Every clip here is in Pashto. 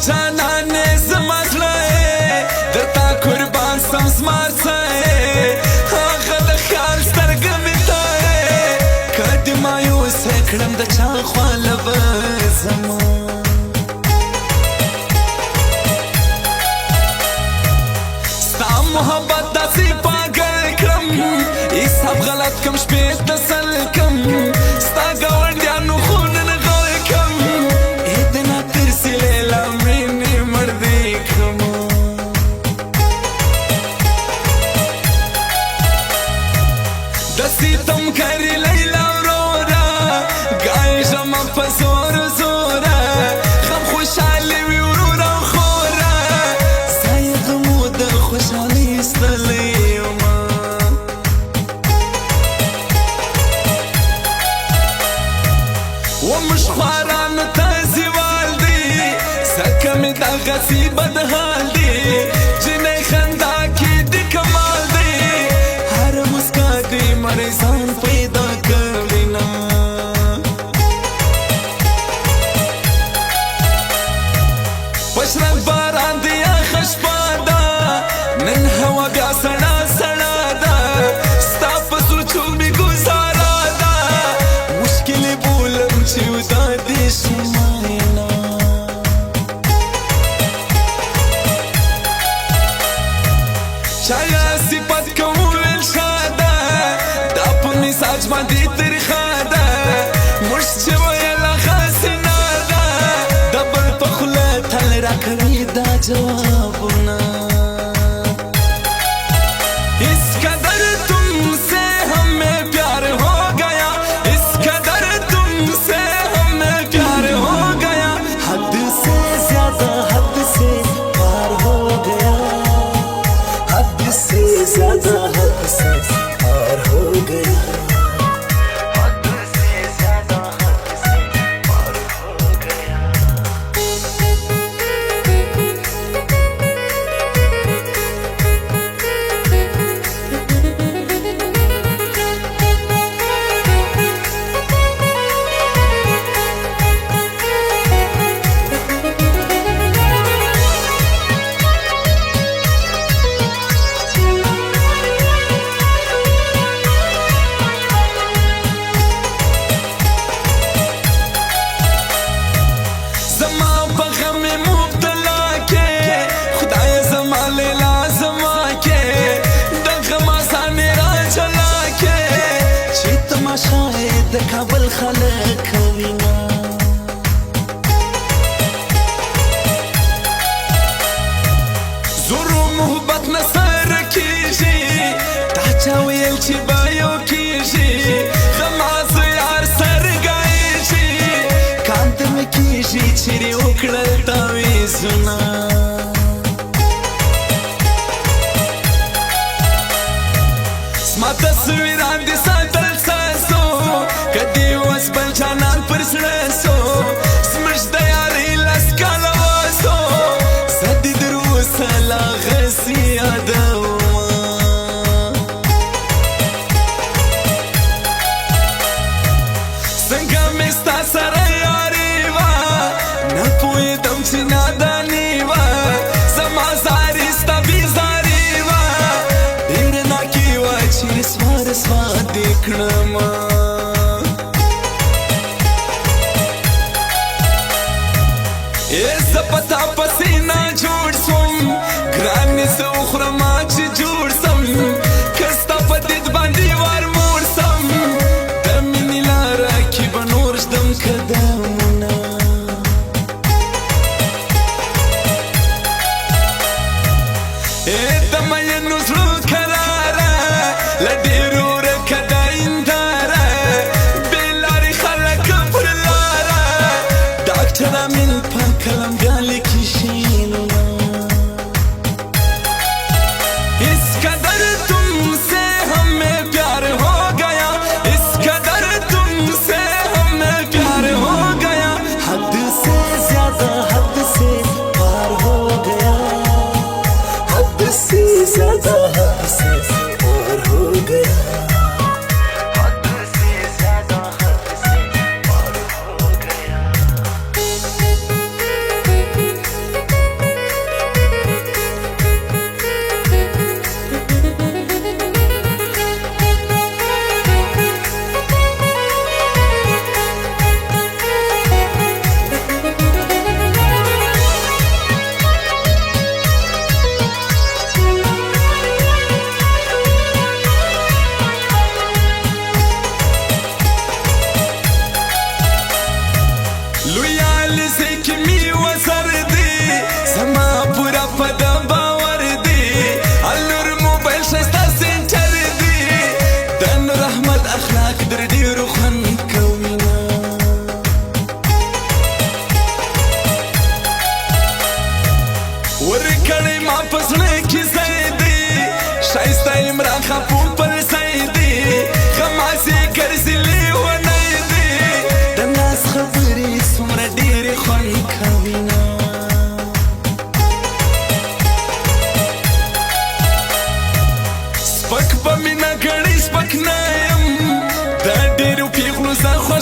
جانانه زما زړه درته قربان سم زما څه هغه د خیال سترګه مې ته که دې مایوسه کړم د چا خواله به زما ستا محبت داسې پاگل کړم حساب غلط کم شپې تسل کم ستا ګاونډیانو خونه نه غل کم ایدنا تر سلیلا مینې مړ دې کړم د ستم کري لیلا ورورا ګای ژمه په زور زوره غم خوشحالي وي ورورا خوره ستا یې غمو د خوشحالۍ ایستلی یمه ومش خوارانو ته زیوال دی ځکه مې دغسې بد حال دی جنۍ خندا کې د کمال دی هره مسکا دې مریضان پیدا کړینه پشرک باران دی یخه شپه ده نن هوا بیا سړه سړه ده ستا په سوچو مې ګزاره ده مشکلې بولم چې ودا دې شي ماینه چایا صفت کول شاده دا په مزاج باندې ترخه ده موږ چې ویله خاصنه ده د بل په خوله تل راکوي دا جوابونه اس قدر तुमसे हमें प्यार हो गया इस कदर तुमसे हमें प्यार हो गया हद से ज्यादा हद से पार हो गया हद से ज्यादा हद से पार हो गया हद से ज्यादा हद से पार हो गया زما په غم مبتلا کې خدای زما لیلا زما کې د غم آسانې را جلا کې چې تماشا یې د کابل خلک کوینه زورو محبت نه سره کېږي دا چا ویل چې به یو کېږي غماز یار سرګایږي کانته مې کېږي چیرې وکړل تاویزونه زما تصویران دې ساتل ساسو که دې اوس بل جانان پر زړه سو زموږ د یارۍ لس کاله واسو زه دې در اوسه لا غسې یادومه څنګه مې ستا سره یاري وه نه پوهېدم چې ناداني وه زما زاري ستا بېزاري وه ډېره ناکي وه چې رسوا رسوا دې کړمه زه په تا پسې نه جوړ سوم ګرانې زه وخورم چې جوړ سم که ستا په دید باندې وار موړ سم د مینې لاره کې به نور ږدم قدمونه د مینو زړو کراره له ډېرو ورکه ده هنداره بې لارې خلک پر لاره ډاکټر امین په قلم بیا لیکي شعرونه इस कदर तुमसे हमें प्यार हो गया इस कदर तुमसे हमें प्यार हो गया हद से ज्यादा हद से पार हो गया हद से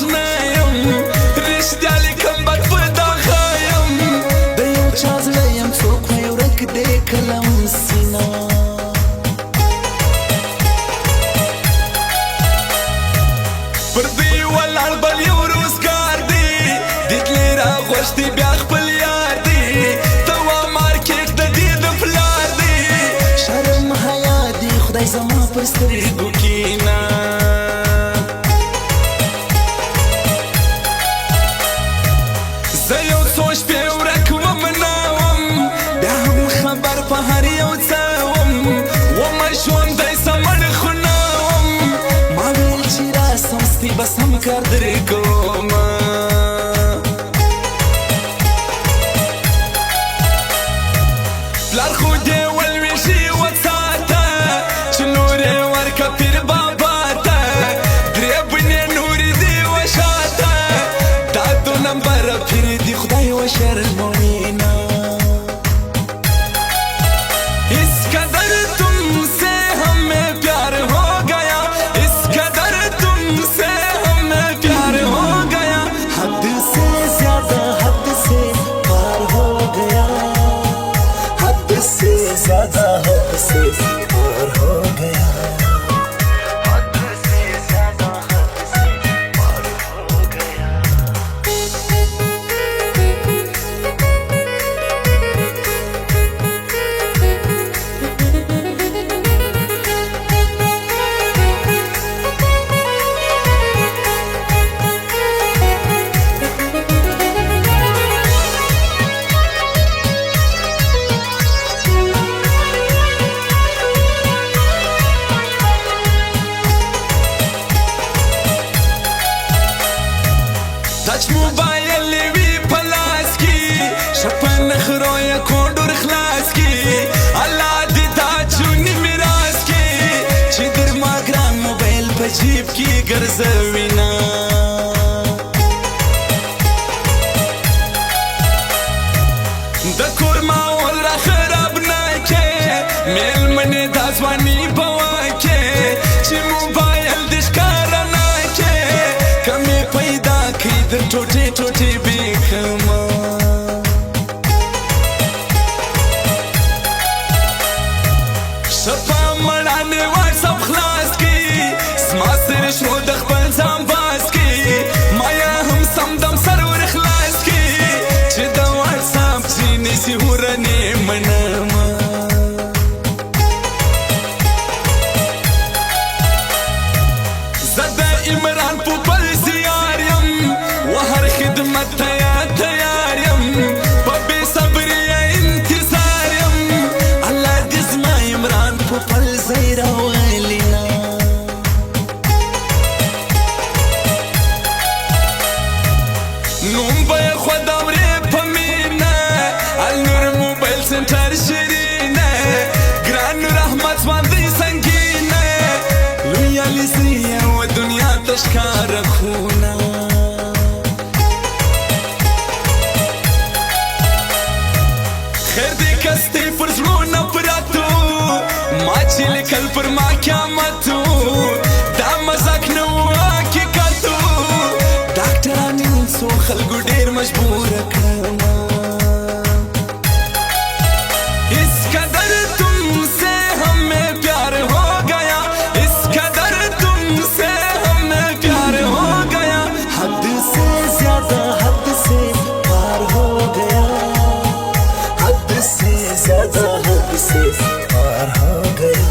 آشنا یم رښتیا لیکم بد په دا ښایم د یو چا زړه یم څوک مې ورک دی کلم سینا پر دوی ولاړ بل یو روزګار دی دیدلې راغوښتي بیا خپل یار دی ته وا مارکېټ د دې د پلار دی شرم حیا دی خدای زما پر سترګو کینا زه یو څو شپې ورک ومناوم بیا هم خبر په هر یو څه وم ومه ژوندی سمړ خوناوم ما ویل چې راسم ستی به سم کار درې کومه پلار خو دې ولویږي وساته چې نور یې ورکه پیر بابا ته درې بنې نورې دې وشاته دا دو نمبره پیر دې خدای وشرموینا اس قدر تم سے ہمیں پیار ہو گیا اس قدر تم سے ہمیں پیار ہو گیا حد سے زیادہ حد سے پار ہو گیا حد سے زیادہ حد سے پار ہو گیا حد سے زیادہ حد سے پار ہو گیا ټچ موبایل وی پلاس کی شپن خرو یا کوډور خلاص کی الله دې دا چونی میراث کی چې در ما ګران موبایل په جیب کې ګرځوینا د کور ماحول را خراب نه کې میلمنې دا ځواني په واکې چې موبایل دې ښکاره نه کې کمې پیدا کړي د ټوټې ټوټې بیخما شپه مړانې واټساپ خلاص کړي زما سره شو د خپل ځان باز کړي ما یا هم سمدم سر ور خلاص کړي چې د واټساپ ځینې سي ورنې منمه زه د عمران پوپل زیار یم و هر خدمت تیار یم په بې صبري انتظار یم الله دې زما عمران په پل ځای راولینا نوم به یې خود اورې په مینه النور موبایل سنټر شیرینه ګران رحمت ځوان دی سنګینه لوی علي سریه و دنیا ته ښکاره خونه خیر دې کستې پر زړونه پراتو ما چې لیکل پر ما قیامتو دا مذاق نه و حقیقتو ډاکټرانو څو خلکو ډېر مجبوره کړمه اس قدر تم سے ہمیں پیار ہو گیا اس قدر تم سے ہمیں پیار ہو گیا حد سے زیادہ حد سے پار ہو گیا حد سے زیادہ حد سے پار ہو گیا